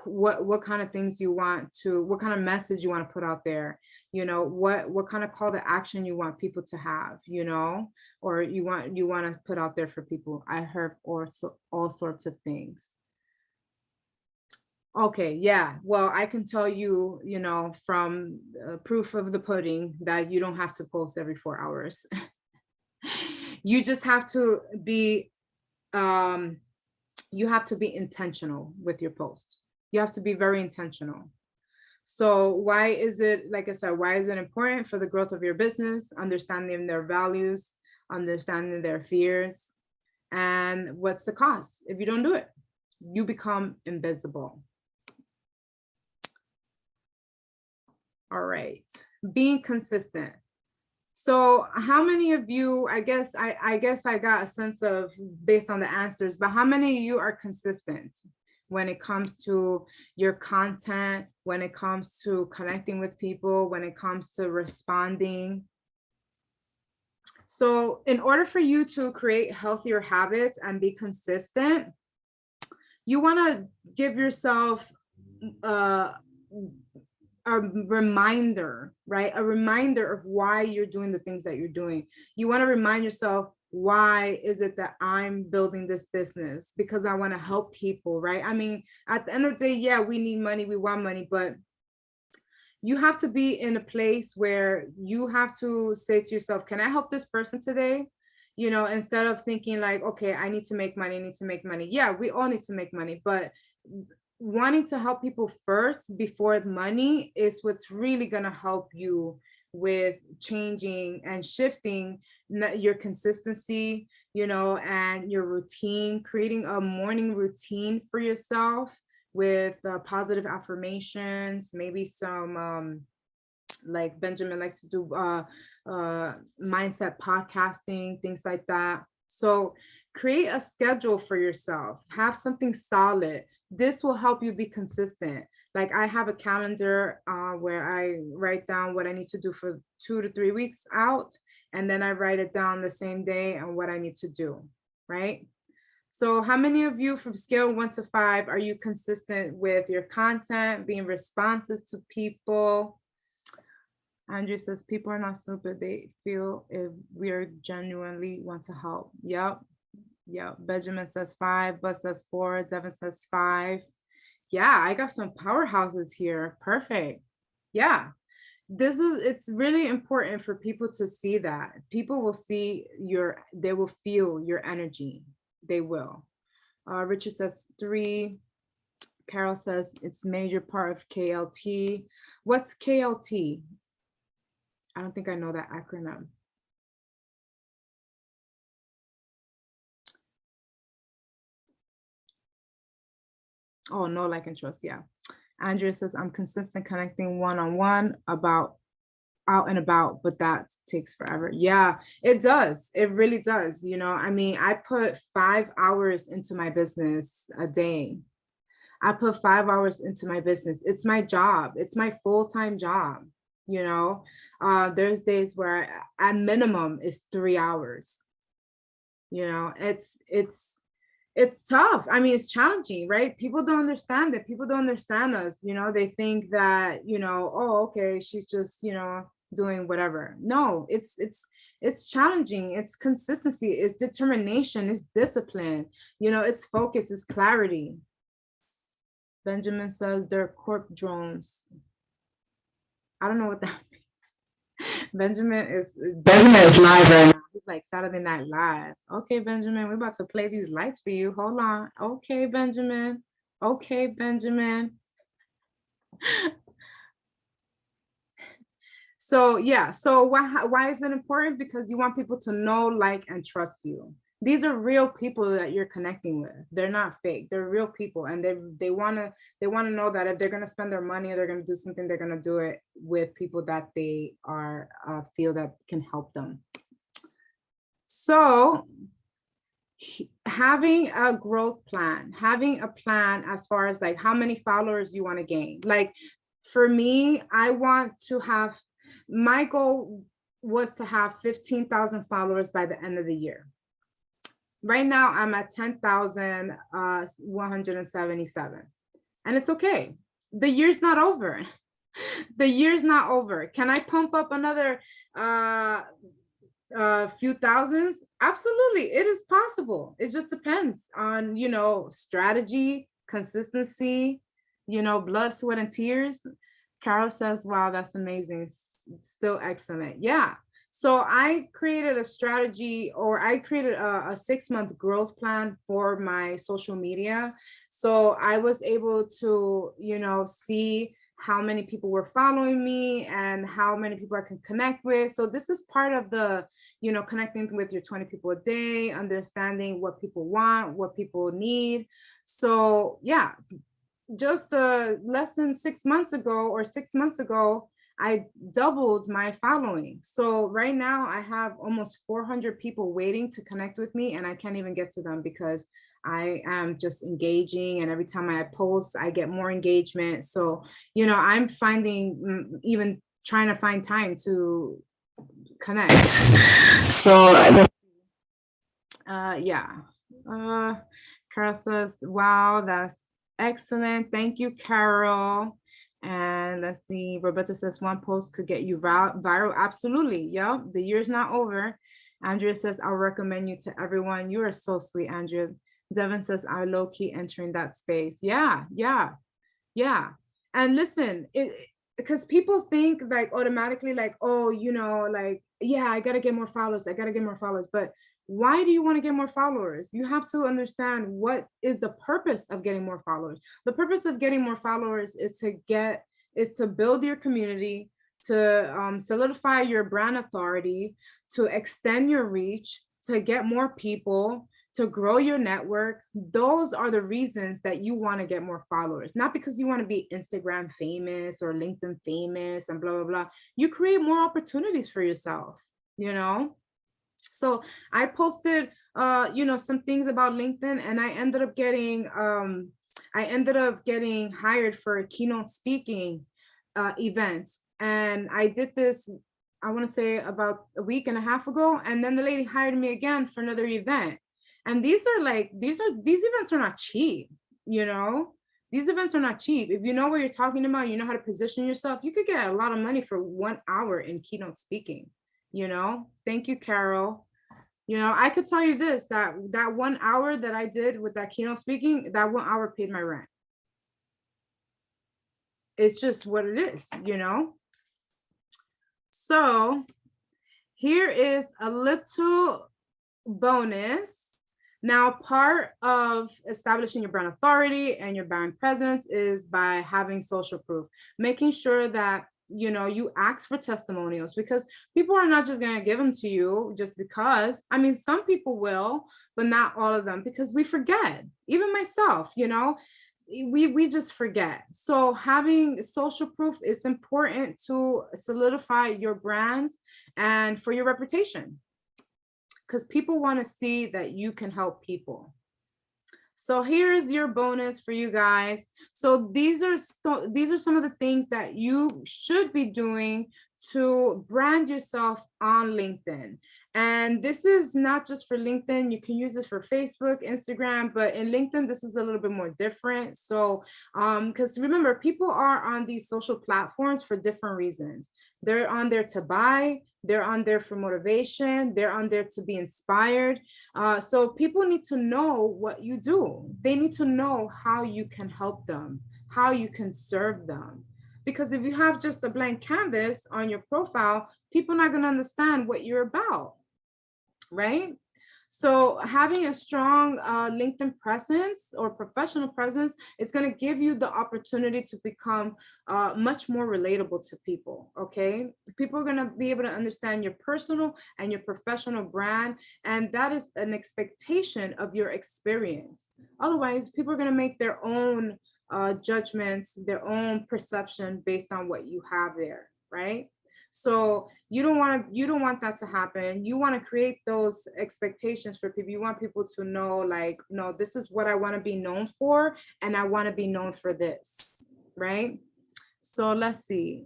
What kind of things you want to, what kind of message you want to put out there, what kind of call to action you want people to have, or you want to put out there for people. I heard all sorts of things. Okay, yeah. Well, I can tell you, from proof of the pudding that you don't have to post every 4 hours. You just have to be, intentional with your post. You have to be very intentional. So why is it, like I said, why is it important for the growth of your business? Understanding their values, understanding their fears, and what's the cost if you don't do it? You become invisible. All right. Being consistent. So how many of you, I guess I got a sense of based on the answers, but how many of you are consistent when it comes to your content, when it comes to connecting with people, when it comes to responding? So in order for you to create healthier habits and be consistent, you want to give yourself a reminder, right? A reminder of why you're doing the things that you're doing. You want to remind yourself, why is it that I'm building this business? Because I want to help people, right? I mean, at the end of the day, yeah, we need money, we want money, but you have to be in a place where you have to say to yourself, can I help this person today? You know, instead of thinking like, okay, I need to make money, I need to make money. Yeah, we all need to make money, but wanting to help people first before money is what's really going to help you with changing and shifting your consistency, you know, and your routine, creating a morning routine for yourself with positive affirmations, maybe some like Benjamin likes to do mindset podcasting, things like that. So create a schedule for yourself, have something solid. This will help you be consistent. Like I have a calendar where I write down what I need to do for 2 to 3 weeks out, and then I write it down the same day and what I need to do, right? So how many of you from scale 1 to 5 are you consistent with your content, being responsive to people? Andrew says, people are not stupid. They feel if we are genuinely want to help. Yep. Yep. Benjamin says 5. Buzz says 4. Devin says 5. Yeah, I got some powerhouses here. Perfect. Yeah. It's really important for people to see that. People will see they will feel your energy. They will. Richard says 3. Carol says it's major part of KLT. What's KLT? I don't think I know that acronym. Oh, no, like and trust. Yeah. Andrea says, I'm consistent connecting one-on-one about out and about, but that takes forever. Yeah, it does. It really does. You know, I mean, I put 5 hours into my business a day. I put 5 hours into my business. It's my job. It's my full-time job. You know, there's days where at minimum is 3 hours. You know, it's tough. I mean, it's challenging, right? People don't understand it. People don't understand us. You know, they think that, you know, oh, okay, she's just, you know, doing whatever. No, it's challenging. It's consistency. It's determination. It's discipline. You know, it's focus. It's clarity. Benjamin says they're corp drones. I don't know what that means. Benjamin is live right now. He's like Saturday Night Live. Okay, Benjamin, we're about to play these lights for you. Hold on. Okay, Benjamin. Okay, Benjamin. So yeah, so why is it important? Because you want people to know, like, and trust you. These are real people that you're connecting with. They're not fake. They're real people, and they want to know that if they're going to spend their money or they're going to do something, they're going to do it with people that they are feel that can help them. So having a growth plan, having a plan as far as like how many followers you want to gain. Like for me, I want to have, my goal was to have 15,000 followers by the end of the year. Right now, I'm at 10,177, and it's okay. The year's not over. The year's not over. Can I pump up another few thousands? Absolutely, it is possible. It just depends on, you know, strategy, consistency, you know, blood, sweat, and tears. Carol says, wow, that's amazing. Still excellent. Yeah. So I created a strategy, or I created a 6-month growth plan for my social media. So I was able to, you know, see how many people were following me and how many people I can connect with. So this is part of the, you know, connecting with your 20 people a day, understanding what people want, what people need. So yeah, just less than 6 months ago, I doubled my following. So right now I have almost 400 people waiting to connect with me, and I can't even get to them because I am just engaging, and every time I post, I get more engagement. So, I'm finding even trying to find time to connect. So, yeah. Carol says, wow, that's excellent. Thank you, Carol. And let's see, Roberta says one post could get you viral. Absolutely. Yep. The year's not over. Andrea says, I'll recommend you to everyone. You are so sweet, Andrea. Devin says, I low-key entering that space. Yeah. And listen, because people think like automatically like, oh, like, yeah, I got to get more followers. But why do you want to get more followers? You have to understand what is the purpose of getting more followers. The purpose of getting more followers is to build your community, to solidify your brand authority, to extend your reach, to get more people, to grow your network. Those are the reasons that you want to get more followers, not because you want to be Instagram famous or LinkedIn famous and blah, blah, blah. You create more opportunities for yourself, So I posted, some things about LinkedIn, and I ended up getting hired for a keynote speaking event. And I did this, I want to say about a week and a half ago. And then the lady hired me again for another event. And these events are not cheap, These events are not cheap. If you know what you're talking about, you know how to position yourself, you could get a lot of money for 1 hour in keynote speaking, Thank you, Carol. I could tell you this, that 1 hour that I did with that keynote speaking, that 1 hour paid my rent. It's just what it is, So here is a little bonus. Now, part of establishing your brand authority and your brand presence is by having social proof, making sure that you ask for testimonials, because people are not just going to give them to you just because. I mean, some people will, but not all of them, because we forget. Even myself, we just forget. So having social proof is important to solidify your brand and for your reputation, because people want to see that you can help people. So here's your bonus for you guys. So these are some of the things that you should be doing to brand yourself on LinkedIn. And this is not just for LinkedIn. You can use this for Facebook, Instagram, but in LinkedIn, this is a little bit more different. So, because remember, people are on these social platforms for different reasons. They're on there to buy, they're on there for motivation, they're on there to be inspired. So people need to know what you do. They need to know how you can help them, how you can serve them. Because if you have just a blank canvas on your profile, people are not going to understand what you're about, right? So having a strong LinkedIn presence or professional presence is going to give you the opportunity to become much more relatable to people, okay? People are going to be able to understand your personal and your professional brand, and that is an expectation of your experience. Otherwise, people are going to make their own judgments, their own perception based on what you have there, right? So you don't want that to happen. You want to create those expectations for people. You want people to know, like, no, this is what I want to be known for, and I want to be known for this, right? So let's see.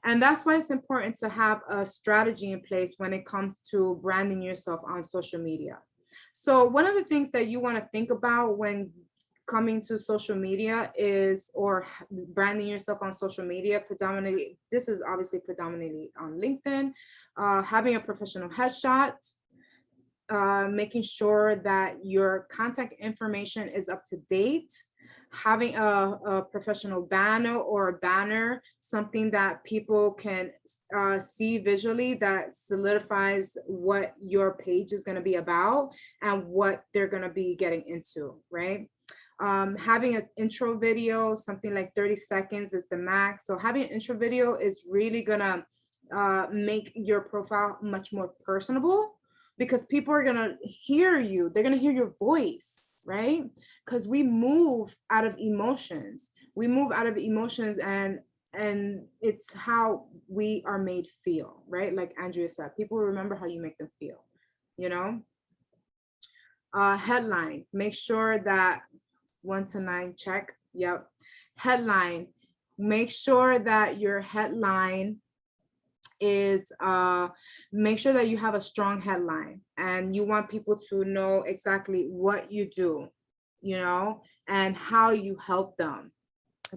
And that's why it's important to have a strategy in place when it comes to branding yourself on social media. So one of the things that you want to think about when coming to social media is, or branding yourself on social media, predominantly, this is obviously predominantly on LinkedIn, having a professional headshot, making sure that your contact information is up to date, having a professional banner, something that people can see visually that solidifies what your page is going to be about and what they're going to be getting into, right? Having an intro video, something like 30 seconds is the max. So having an intro video is really gonna make your profile much more personable, because people are gonna hear you. They're gonna hear your voice, right? Because we move out of emotions. And and it's how we are made feel, right? Like Andrea said, people remember how you make them feel, you know. Headline, make sure that 1 to 9 check. Yep. Headline, make sure that your headline is make sure that you have a strong headline and you want people to know exactly what you do, you know, and how you help them.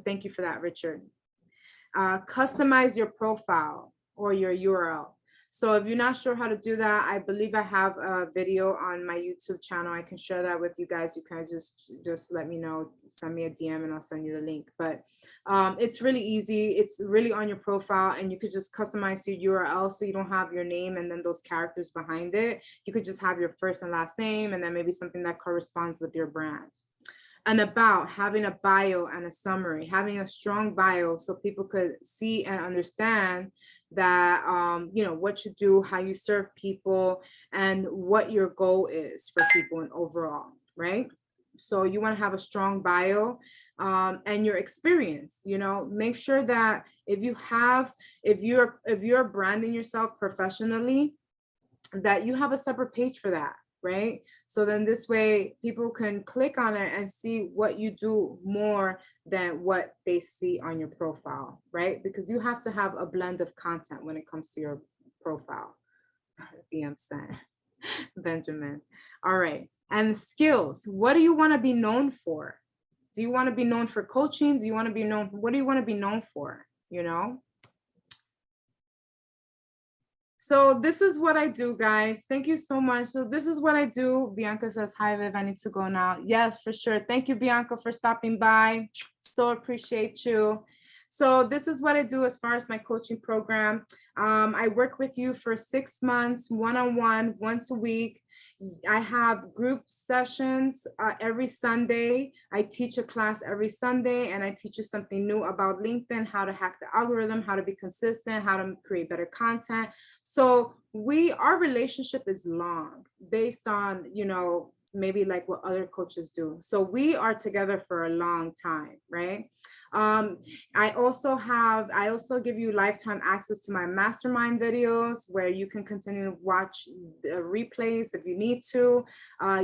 Thank you for that, Richard. Customize your profile or your URL. So if you're not sure how to do that, I believe I have a video on my YouTube channel. I can share that with you guys. You can just let me know, send me a DM and I'll send you the link. But it's really easy. It's really on your profile and you could just customize your URL so you don't have your name and then those characters behind it. You could just have your first and last name and then maybe something that corresponds with your brand. And about having a bio and a summary, having a strong bio so people could see and understand that, you know, what you do, how you serve people, and what your goal is for people and overall, right? So you want to have a strong bio and your experience, you know, make sure that if you're branding yourself professionally, that you have a separate page for that. Right? So then this way people can click on it and see what you do more than what they see on your profile, right? Because you have to have a blend of content when it comes to your profile. DM sent, Benjamin. All right. And skills. What do you want to be known for? Do you want to be known for coaching? Do you want to be known? What do you want to be known for? You know? So this is what I do, guys. Thank you so much. So this is what I do. Bianca says, hi, Viv, I need to go now. Yes, for sure. Thank you, Bianca, for stopping by. So appreciate you. So this is what I do as far as my coaching program. I work with you for 6 months, one-on-one, once a week. I have group sessions every Sunday. I teach a class every Sunday and I teach you something new about LinkedIn, how to hack the algorithm, how to be consistent, how to create better content. So our relationship is long based on, you know, maybe like what other coaches do. So we are together for a long time, right? I also give you lifetime access to my mastermind videos where you can continue to watch the replays if you need to.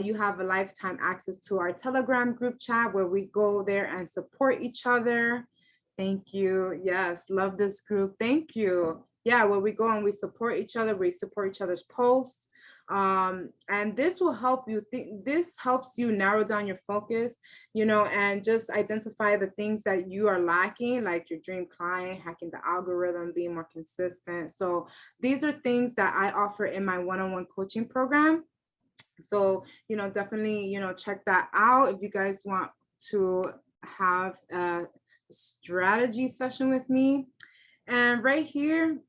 You have a lifetime access to our Telegram group chat where we go there and support each other. Thank you. Yes, love this group. Thank you. Yeah, where we go and we support each other, we support each other's posts. And this will help you this helps you narrow down your focus, you know, and just identify the things that you are lacking, like your dream client, hacking the algorithm, being more consistent. So these are things that I offer in my one-on-one coaching program. So, you know, definitely, you know, check that out if you guys want to have a strategy session with me. And right here,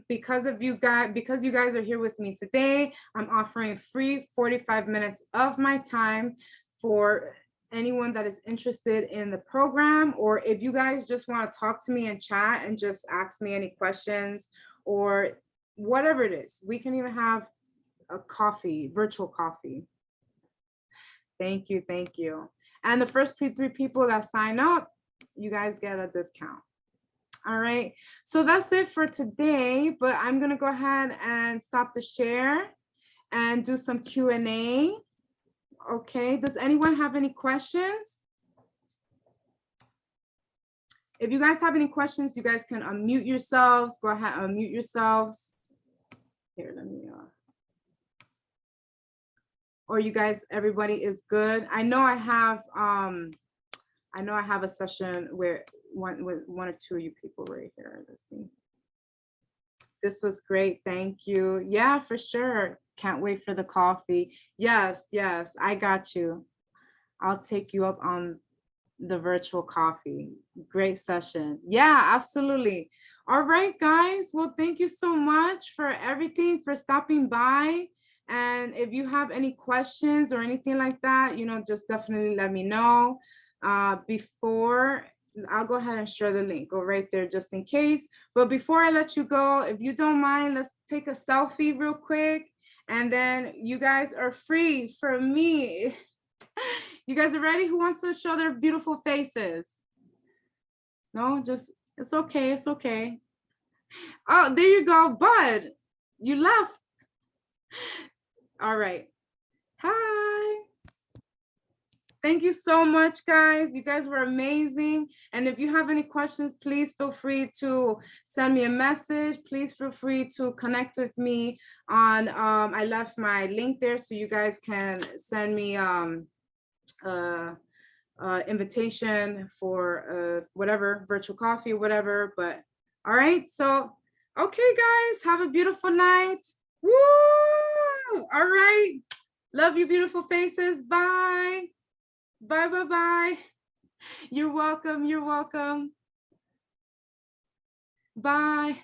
because you guys are here with me today, I'm offering free 45 minutes of my time for anyone that is interested in the program, or if you guys just want to talk to me and chat and just ask me any questions or whatever it is. We can even have a coffee, virtual coffee. Thank you, thank you. And the first 3 people that sign up, you guys get a discount. All right, so that's it for today, but I'm gonna go ahead and stop the share and do some Q&A. Okay, does anyone have any questions? If you guys have any questions, you guys can unmute yourselves. Go ahead, unmute yourselves. Here, let me, or you guys, everybody is good. I know I have a session where one or two of you people right here. Let's see. This was great. Thank you. Yeah, for sure. Can't wait for the coffee. Yes, yes, I got you. I'll take you up on the virtual coffee. Great session. Yeah, absolutely. All right, guys. Well, thank you so much for everything, for stopping by. And if you have any questions or anything like that, you know, just definitely let me know. Before I'll go ahead and share the link, go right there just in case. But before I let you go, if you don't mind, let's take a selfie real quick. And then you guys are free for me. You guys are ready? Who wants to show their beautiful faces? No, just It's okay. It's okay. Oh, there you go, Bud. You left. All right. Hi. Thank you so much, guys. You guys were amazing. And if you have any questions, please feel free to send me a message. Please feel free to connect with me on, I left my link there so you guys can send me invitation for whatever, virtual coffee, whatever. But all right. So, okay, guys, have a beautiful night. Woo! All right. Love you, beautiful faces. Bye. Bye, bye, bye. You're welcome. You're welcome. Bye.